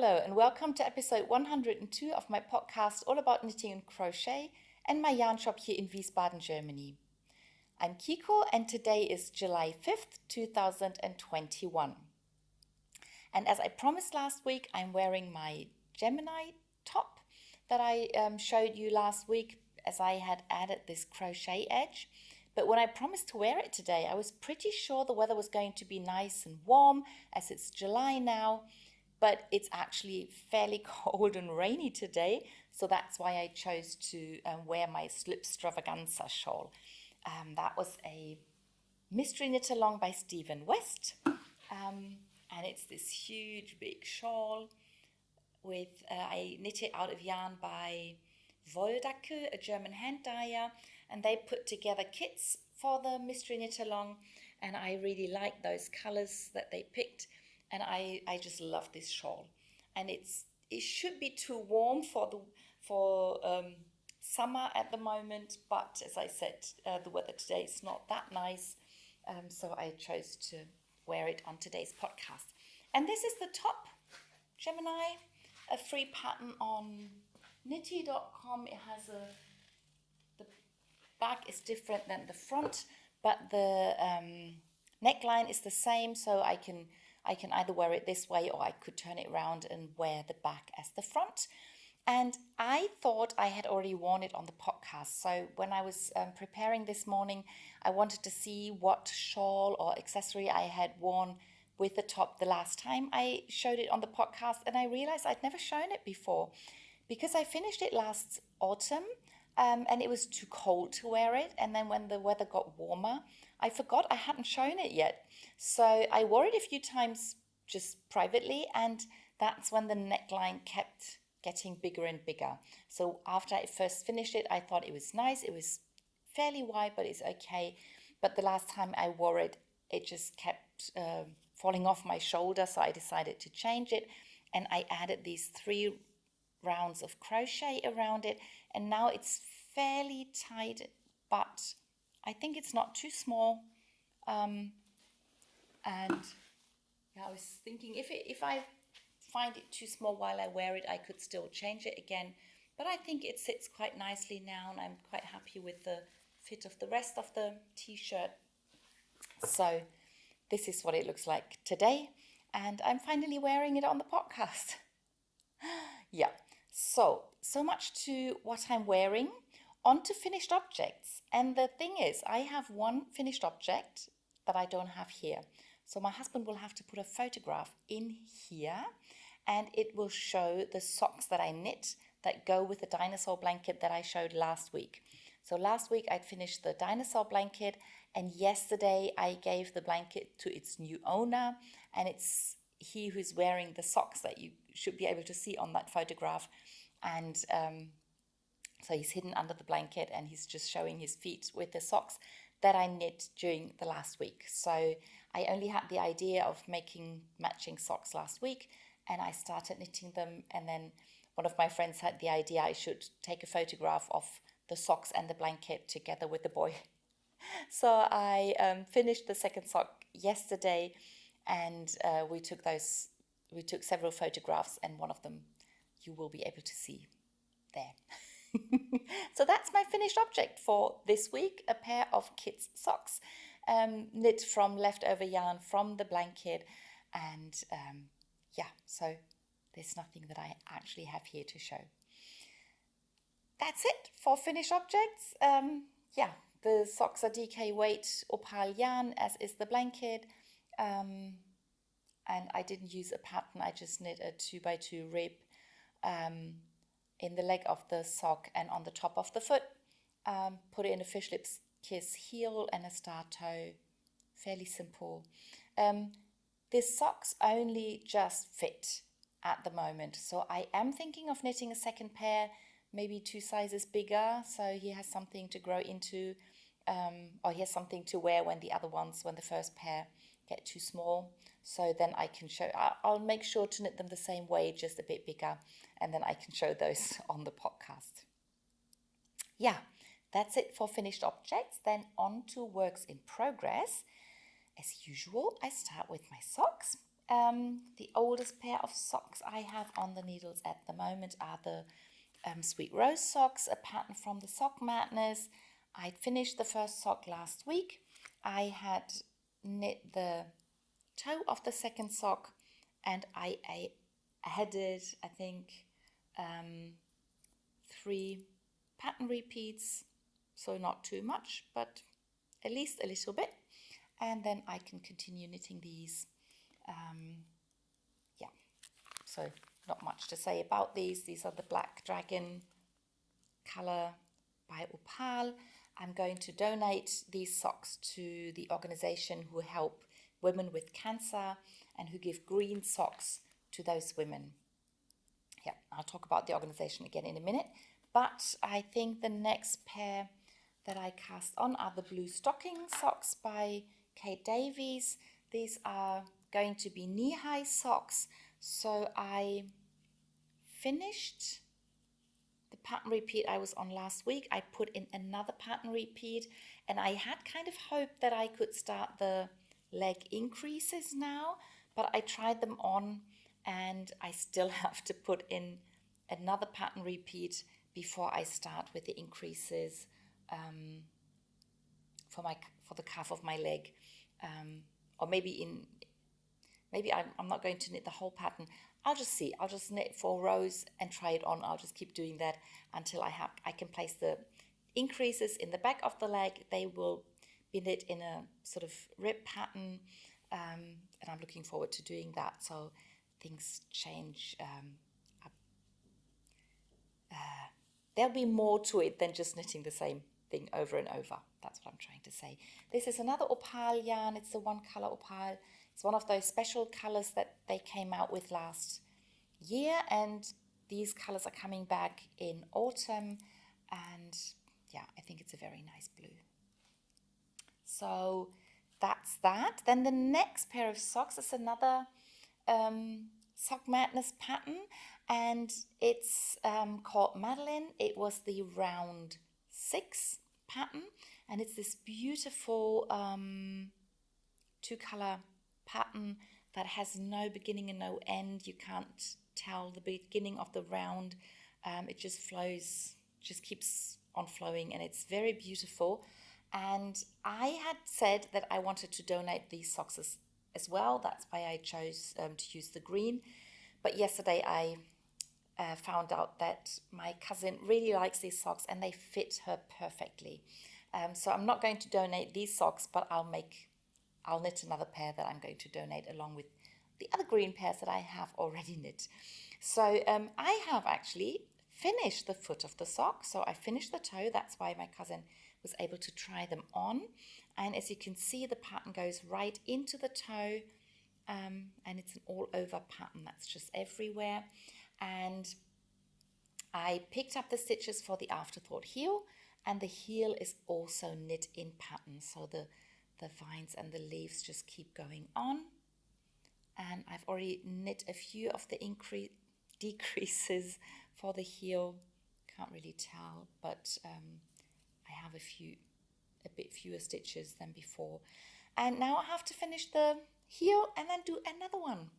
Hello and welcome to episode 102 of my podcast all about knitting and crochet and my yarn shop here in Wiesbaden, Germany. I'm Kiko and today is July 5th, 2021. And as I promised last week, I'm wearing my Gemini top that I showed you last week as I had added this crochet edge. But when I promised to wear it today, I was pretty sure the weather was going to be nice and warm as it's July now. But it's actually fairly cold and rainy today, so that's why I chose to wear my Slipstravaganza shawl. That was a mystery knit-along by Stephen West, and it's this huge big shawl with I knit it out of yarn by Decke, a German hand dyer, and they put together kits for the mystery knit-along, and I really like those colors that they picked. And I just love this shawl, and it should be too warm for summer at the moment. But as I said, the weather today is not that nice, so I chose to wear it on today's podcast. And this is the top, Gemini, a free pattern on knitty.com. It has the back is different than the front, but the neckline is the same, so I can either wear it this way or I could turn it around and wear the back as the front. And I thought I had already worn it on the podcast. So when I was preparing this morning, I wanted to see what shawl or accessory I had worn with the top the last time I showed it on the podcast. And I realized I'd never shown it before because I finished it last autumn and it was too cold to wear it. And then when the weather got warmer, I forgot I hadn't shown it yet. So I wore it a few times just privately, and that's when the neckline kept getting bigger and bigger. So after I first finished it, I thought it was nice. It was fairly wide, but it's okay. But the last time I wore it, it just kept falling off my shoulder, so I decided to change it. And I added these 3 rounds of crochet around it, and now it's fairly tight, but I think it's not too small. And yeah, I was thinking if I find it too small while I wear it, I could still change it again. But I think it sits quite nicely now, and I'm quite happy with the fit of the rest of the t-shirt. So this is what it looks like today, and I'm finally wearing it on the podcast. Yeah, so much to what I'm wearing. On to finished objects. And the thing is, I have one finished object that I don't have here. So my husband will have to put a photograph in here, and it will show the socks that I knit that go with the dinosaur blanket that I showed last week. So last week I'd finished the dinosaur blanket, and yesterday I gave the blanket to its new owner, and it's he who's wearing the socks that you should be able to see on that photograph. And so he's hidden under the blanket and he's just showing his feet with the socks that I knit during the last week. So I only had the idea of making matching socks last week, and I started knitting them, and then one of my friends had the idea I should take a photograph of the socks and the blanket together with the boy. So I finished the second sock yesterday, and we took several photographs, and one of them you will be able to see there. So that's my finished object for this week, a pair of kids' socks knit from leftover yarn from the blanket. And so there's nothing that I actually have here to show. That's it for finished objects. The socks are DK weight opal yarn, as is the blanket. And I didn't use a pattern, I just knit a 2x2 rib in the leg of the sock and on the top of the foot. Put it in a fish lips kiss heel and a star toe. Fairly simple. These socks only just fit at the moment, so I am thinking of knitting a second pair, maybe 2 sizes bigger, so he has something to grow into, or he has something to wear when the first pair get too small. So then I can show, I'll make sure to knit them the same way, just a bit bigger, and then I can show those on the podcast. Yeah, that's it for finished objects. Then on to works in progress. As usual, I start with my socks, The oldest pair of socks I have on the needles at the moment are the Sweet Rose socks, a pattern from the Sockmadness. I finished the first sock last week. I had knit the toe of the second sock, and I added, I think, 3 pattern repeats, so not too much, but at least a little bit, and then I can continue knitting these. So not much to say about these. These are the Black Dragon color by Opal. I'm going to donate these socks to the organization who help women with cancer and who give green socks to those women. Yeah, I'll talk about the organization again in a minute. But I think the next pair that I cast on are the blue stocking socks by Kate Davies. These are going to be knee-high socks. So I finished the pattern repeat I was on last week. I put in another pattern repeat, and I had kind of hoped that I could start the leg increases now, but I tried them on and I still have to put in another pattern repeat before I start with the increases for the calf of my leg, or maybe I'm not going to knit the whole pattern. I'll just see. I'll just knit for Rose and try it on. I'll just keep doing that until I can place the increases in the back of the leg. They will be knit in a sort of rib pattern, and I'm looking forward to doing that. So things change. There'll be more to it than just knitting the same thing over and over. That's what I'm trying to say. This is another Opal yarn. It's the one color Opal. It's one of those special colors that they came out with last year, and these colors are coming back in autumn, and yeah, I think it's a very nice blue. So that's that. Then the next pair of socks is another Sockmadness pattern, and it's called Madeline. It was the round 6 pattern, and it's this beautiful 2-color pattern that has no beginning and no end. You can't tell the beginning of the round. It just flows, just keeps on flowing, and it's very beautiful. And I had said that I wanted to donate these socks as well. That's why I chose to use the green. But yesterday I found out that my cousin really likes these socks and they fit her perfectly. So I'm not going to donate these socks, but I'll knit another pair that I'm going to donate along with the other green pairs that I have already knit. So I have actually finished the foot of the sock. So I finished the toe. That's why my cousin was able to try them on. And as you can see, the pattern goes right into the toe, and it's an all-over pattern that's just everywhere. And I picked up the stitches for the Afterthought heel, and the heel is also knit in pattern. So the vines and the leaves just keep going on. And I've already knit a few of the decreases for the heel. Can't really tell, but I have a bit fewer stitches than before. And now I have to finish the heel and then do another one.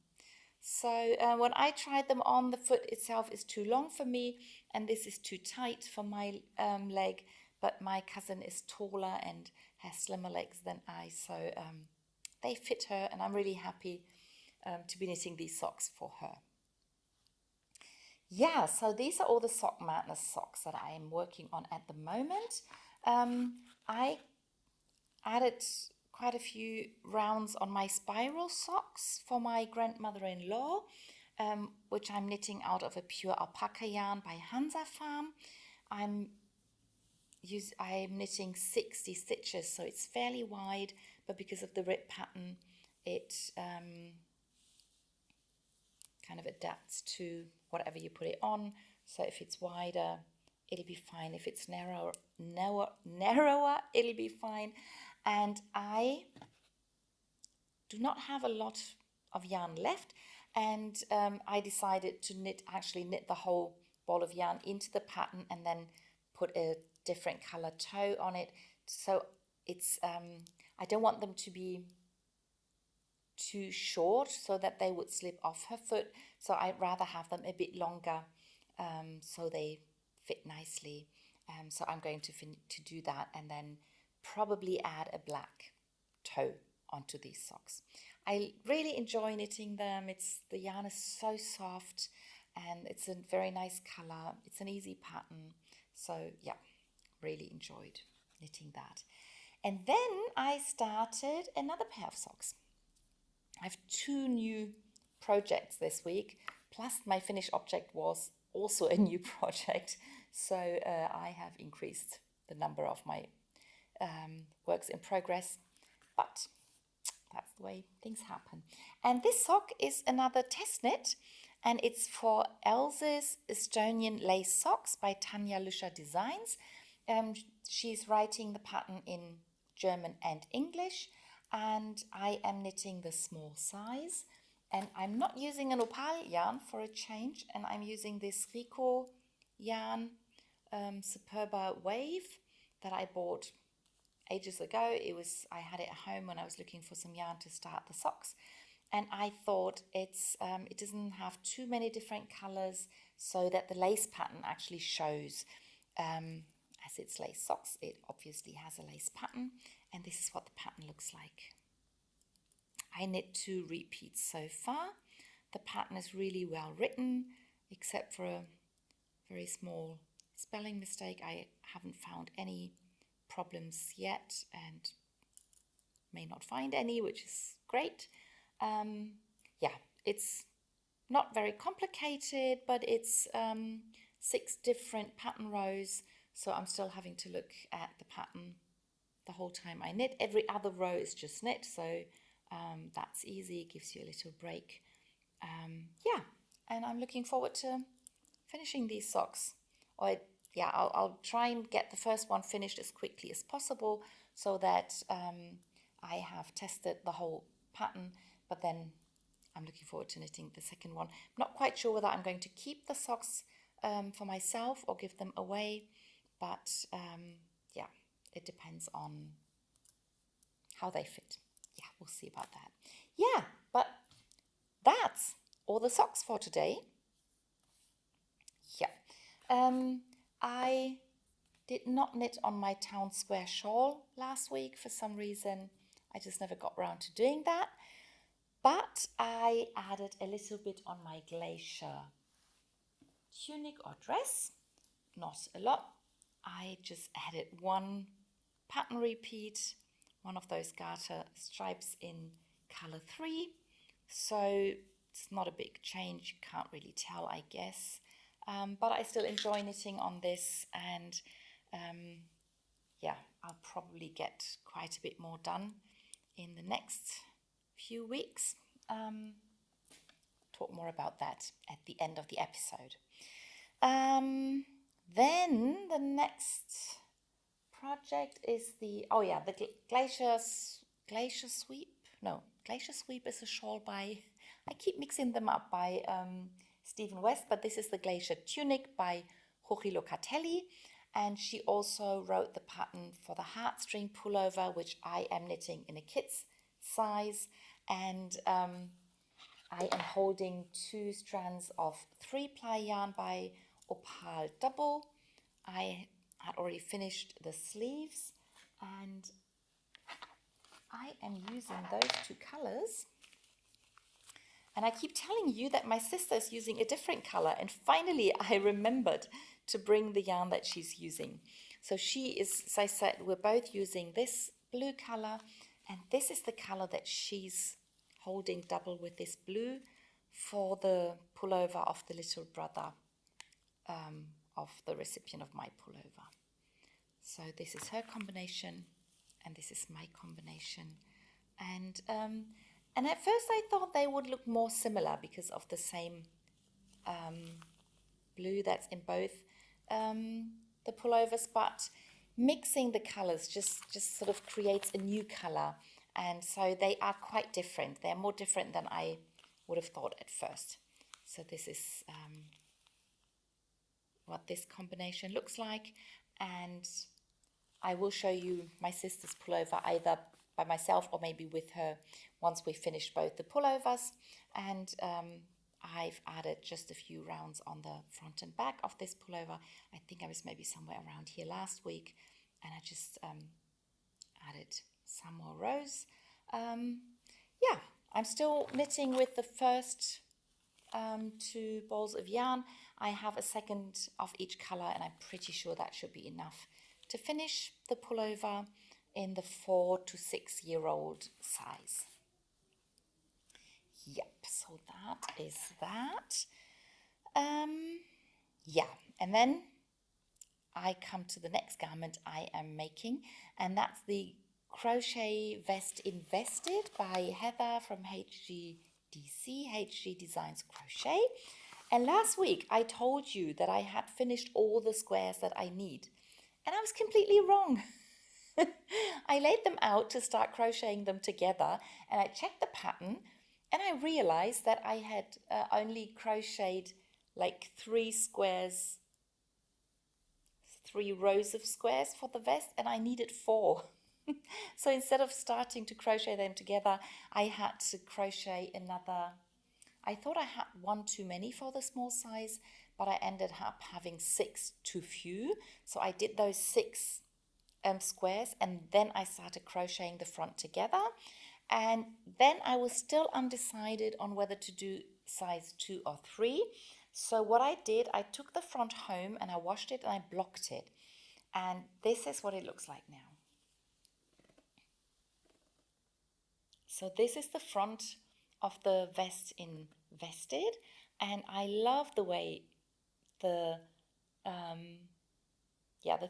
So when I tried them on, the foot itself is too long for me, and this is too tight for my leg, but my cousin is taller and has slimmer legs than I, so they fit her, and I'm really happy to be knitting these socks for her. Yeah, so these are all the Sockmadness socks that I am working on at the moment. I added quite a few rounds on my spiral socks for my grandmother-in-law, which I'm knitting out of a pure alpaca yarn by Hansa Farm. I'm knitting 60 stitches, so it's fairly wide, but because of the rib pattern, it kind of adapts to whatever you put it on. So if it's wider, it'll be fine. If it's narrower, it'll be fine. And I do not have a lot of yarn left, and I decided to knit the whole ball of yarn into the pattern and then put a different color toe on it. So it's I don't want them to be too short so that they would slip off her foot. So I'd rather have them a bit longer so they fit nicely. So I'm going to do that, and then probably add a black toe onto these socks. I really enjoy knitting them. The yarn is so soft and it's a very nice color. It's an easy pattern. So yeah, really enjoyed knitting that. And then I started another pair of socks. I have 2 new projects this week, plus my finished object was also a new project. So I have increased the number of my works in progress, but that's the way things happen. And this sock is another test knit, and it's for Else's Estonian Lace Socks by Tanja Lüscher Designs. She's writing the pattern in German and English, and I am knitting the small size. And I'm not using an opal yarn for a change, and I'm using this Kiko yarn Superba Wave that I bought ages ago. I had it at home when I was looking for some yarn to start the socks, and I thought it doesn't have too many different colors, so that the lace pattern actually shows. As it's lace socks, it obviously has a lace pattern, and this is what the pattern looks like. I knit 2 repeats so far. The pattern is really well written, except for a very small spelling mistake. I haven't found any problems yet, and may not find any, which is great. Yeah, it's not very complicated, but it's 6 different pattern rows, so I'm still having to look at the pattern the whole time I knit. Every other row is just knit, so that's easy, gives you a little break. Yeah, and I'm looking forward to finishing these socks. I'll try and get the first one finished as quickly as possible, so that I have tested the whole pattern, but then I'm looking forward to knitting the second one. I'm not quite sure whether I'm going to keep the socks for myself or give them away, but yeah, it depends on how they fit. Yeah, we'll see about that. Yeah, but that's all the socks for today. Yeah. I did not knit on my town square shawl last week for some reason. I just never got around to doing that. But I added a little bit on my Gletscher tunic or dress. Not a lot. I just added 1 pattern repeat, one of those garter stripes in color 3. So it's not a big change, you can't really tell, I guess. But I still enjoy knitting on this, and yeah, I'll probably get quite a bit more done in the next few weeks. Talk more about that at the end of the episode. Then the next project is the Gletscher Sweep. No, Gletscher Sweep is a shawl by, I keep mixing them up, by Stephen West, but this is the Gletscher Tunic by Jorge Locatelli, and she also wrote the pattern for the heartstring pullover, which I am knitting in a kid's size, and I am holding 2 strands of 3-ply yarn by Opal Double. I had already finished the sleeves, and I am using those 2 colors. And I keep telling you that my sister is using a different color, and finally I remembered to bring the yarn that she's using. So she is, as I said, we're both using this blue color, and this is the color that she's holding double with this blue for the pullover of the little brother of the recipient of my pullover. So this is her combination, and this is my combination. And at first I thought they would look more similar because of the same blue that's in both the pullovers, but mixing the colors just sort of creates a new color, and so they are quite different. They're more different than I would have thought at first. So this is what this combination looks like, and I will show you my sister's pullover either by myself or maybe with her once we finished both the pullovers. And I've added just a few rounds on the front and back of this pullover. I think I was maybe somewhere around here last week, and I just added some more rows. Yeah, I'm still knitting with the first 2 balls of yarn. I have a second of each color, and I'm pretty sure that should be enough to finish the pullover in the 4 to 6 year old size. Yep, so that is that. Yeah, and then I come to the next garment I am making, and that's the Crochet Vest Invested by Heather from HGDC, HG Designs Crochet. And last week I told you that I had finished all the squares that I need, and I was completely wrong. I laid them out to start crocheting them together, and I checked the pattern, and I realized that I had only crocheted like 3 squares, 3 rows of squares for the vest, and I needed 4. So instead of starting to crochet them together, I had to crochet another. I thought I had 1 too many for the small size, but I ended up having 6 too few. So I did those 6 squares, and then I started crocheting the front together. And then I was still undecided on whether to do size 2 or 3. So what I did, I took the front home and I washed it and I blocked it. And this is what it looks like now. So this is the front of the vest invested, and I love the way the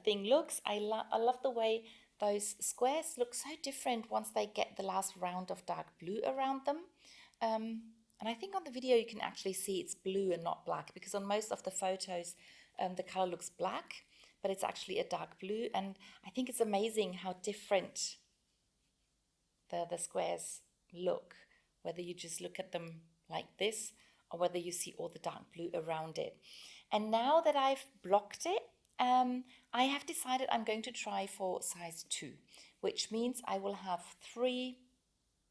thing looks. I love the way those squares look so different once they get the last round of dark blue around them. And I think on the video you can actually see it's blue and not black, because on most of the photos the color looks black, but it's actually a dark blue. And I think it's amazing how different the squares look, whether you just look at them like this or whether you see all the dark blue around it. And now that I've blocked it, I have decided I'm going to try for size 2, which means I will have 3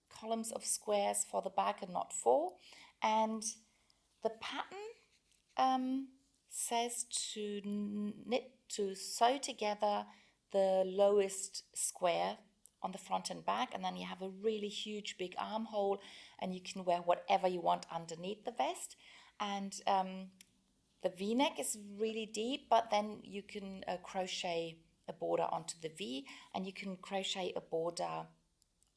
columns of squares for the back and not 4. And the pattern says to sew together the lowest square on the front and back, and then you have a really huge big armhole, and you can wear whatever you want underneath the vest. And the V-neck is really deep, but then you can crochet a border onto the V, and you can crochet a border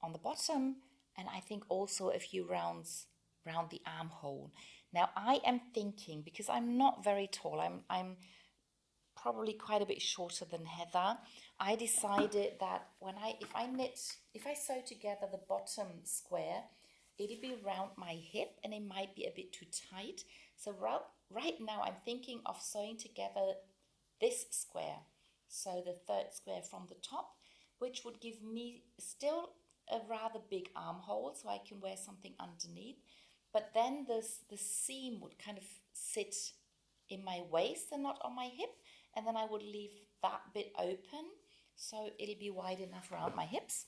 on the bottom, and I think also a few rounds around the armhole. Now I am thinking, because I'm not very tall, I'm probably quite a bit shorter than Heather, I decided that if I sew together the bottom square, it'll be around my hip and it might be a bit too tight. So right now I'm thinking of sewing together this square, so the 3rd square from the top, which would give me still a rather big armhole so I can wear something underneath, but then the seam would kind of sit in my waist and not on my hip, and then I would leave that bit open so it'll be wide enough around my hips.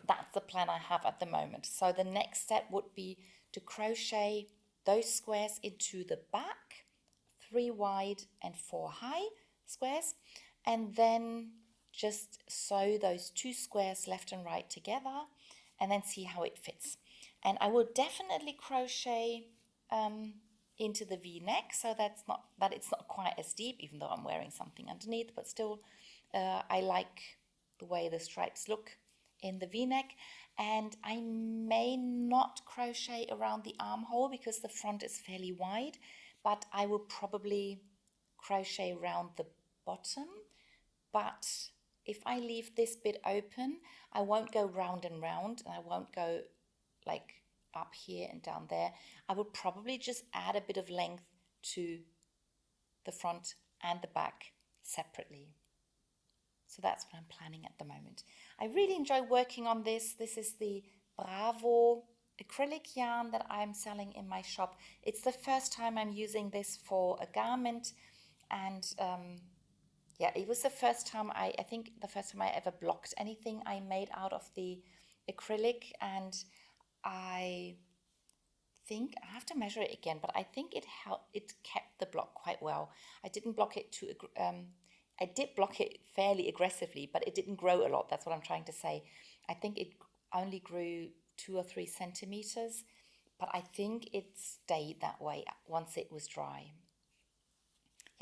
That's the plan I have at the moment. So the next step would be to crochet those squares into the back, 3 wide and 4 high squares, and then just sew those 2 squares left and right together, and then see how it fits. And I will definitely crochet into the V-neck, so that it's not quite as deep, even though I'm wearing something underneath, but still I like the way the stripes look in the V-neck. And I may not crochet around the armhole because the front is fairly wide, but I will probably crochet around the bottom. But if I leave this bit open, I won't go round and round, and I won't go like up here and down there. I will probably just add a bit of length to the front and the back separately. So that's what I'm planning at the moment. I really enjoy working on this. This is the Bravo acrylic yarn that I'm selling in my shop. It's the first time I'm using this for a garment, and Yeah, it was the first time I think the first time I ever blocked anything I made out of the acrylic, and I think I have to measure it again, but I think it kept the block quite well. I didn't block it I did block it fairly aggressively, but it didn't grow a lot. That's what I'm trying to say. I think it only grew 2 or 3 centimeters, but I think it stayed that way once it was dry.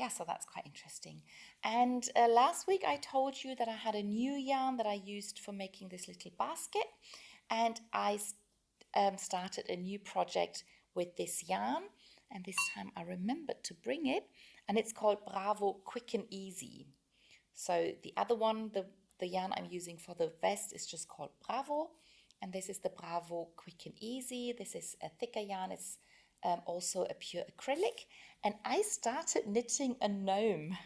Yeah, so that's quite interesting. And last week I told you that I had a new yarn that I used for making this little basket, and I started a new project with this yarn, and this time I remembered to bring it, and it's called Bravo Quick and Easy. So the other one, the yarn I'm using for the vest is just called Bravo, and this is the Bravo Quick and Easy. This is a thicker yarn. It's also a pure acrylic, and I started knitting a gnome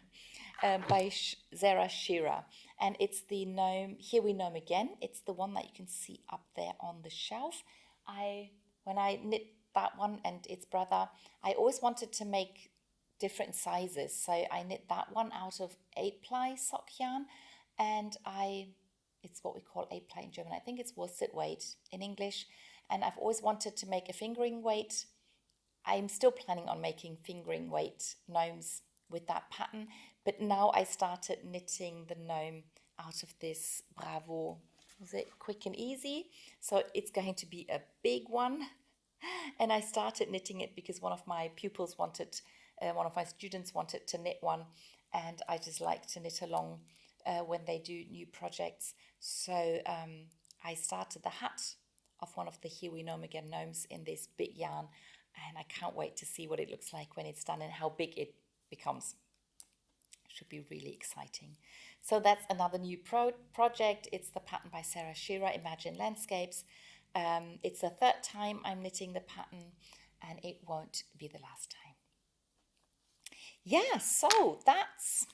by Zara Shira, and it's the gnome, Here We Gnome Again. It's the one that you can see up there on the shelf. When I knit that one and its brother, I always wanted to make different sizes, so I knit that one out of 8-ply sock yarn, and it's what we call 8-ply in German. I think it's worsted weight in English, and I've always wanted to make a fingering weight. I'm still planning on making fingering weight gnomes with that pattern, but now I started knitting the gnome out of this Bravo, was it Quick and Easy? So it's going to be a big one, and I started knitting it because one of my students wanted to knit one, and I just like to knit along when they do new projects. So I started the hat of one of the Here We Gnome Again gnomes in this big yarn, and I can't wait to see what it looks like when it's done and how big it becomes. Should be really exciting. So that's another new project. It's the pattern by Sarah Shearer, Imagine Landscapes. It's the third time I'm knitting the pattern, and it won't be the last time. Yeah, so that's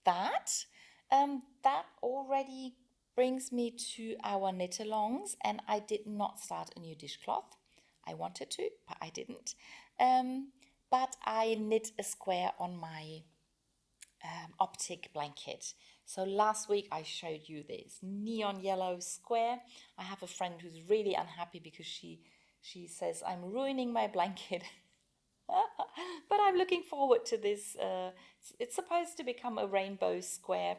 that. That already brings me to our knit-alongs, and I did not start a new dishcloth. I wanted to, but I didn't. But I knit a square on my Optic blanket. So last week I showed you this neon yellow square. I have a friend who's really unhappy because she says I'm ruining my blanket. But I'm looking forward to this. It's supposed to become a rainbow square,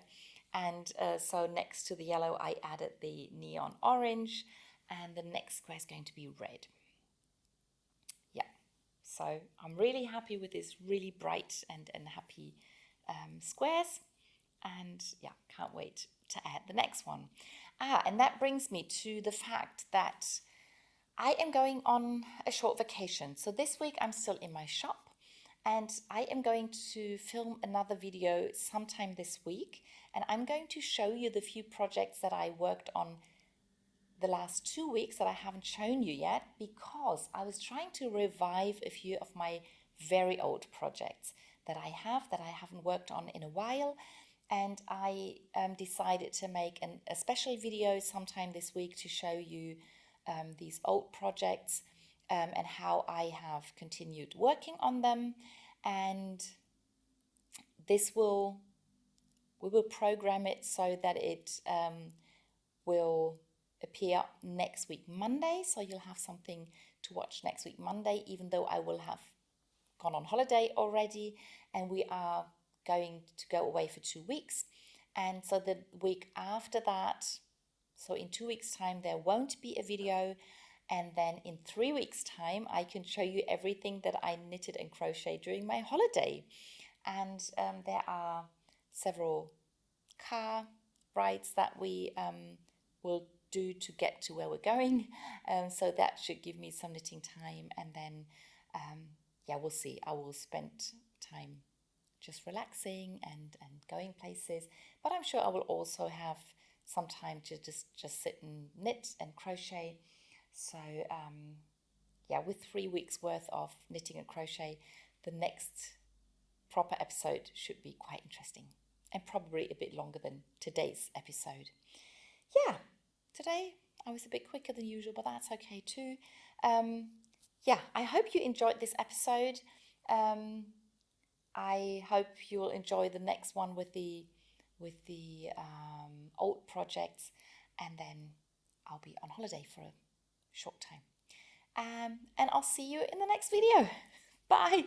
and so next to the yellow I added the neon orange, and the next square is going to be red. Yeah, so I'm really happy with this really bright and happy squares, and yeah, can't wait to add the next one. And that brings me to the fact that I am going on a short vacation. So this week I'm still in my shop, and I am going to film another video sometime this week, and I'm going to show you the few projects that I worked on the last 2 weeks that I haven't shown you yet, because I was trying to revive a few of my very old projects that I haven't worked on in a while, and I decided to make a special video sometime this week to show you these old projects and how I have continued working on them. And we will program it so that it will appear next week Monday, so you'll have something to watch next week Monday, even though I will have gone on holiday already, and we are going to go away for 2 weeks. And so the week after that, so in 2 weeks time, there won't be a video, and then in 3 weeks time I can show you everything that I knitted and crocheted during my holiday. And there are several car rides that we will do to get to where we're going, so that should give me some knitting time, and then yeah, we'll see. I will spend time just relaxing and going places, but I'm sure I will also have some time to just sit and knit and crochet. So yeah, with 3 weeks worth of knitting and crochet, the next proper episode should be quite interesting, and probably a bit longer than today's episode. Yeah, today I was a bit quicker than usual, but that's okay too. Yeah, I hope you enjoyed this episode. I hope you'll enjoy the next one with the old projects, and then I'll be on holiday for a short time. And I'll see you in the next video. Bye.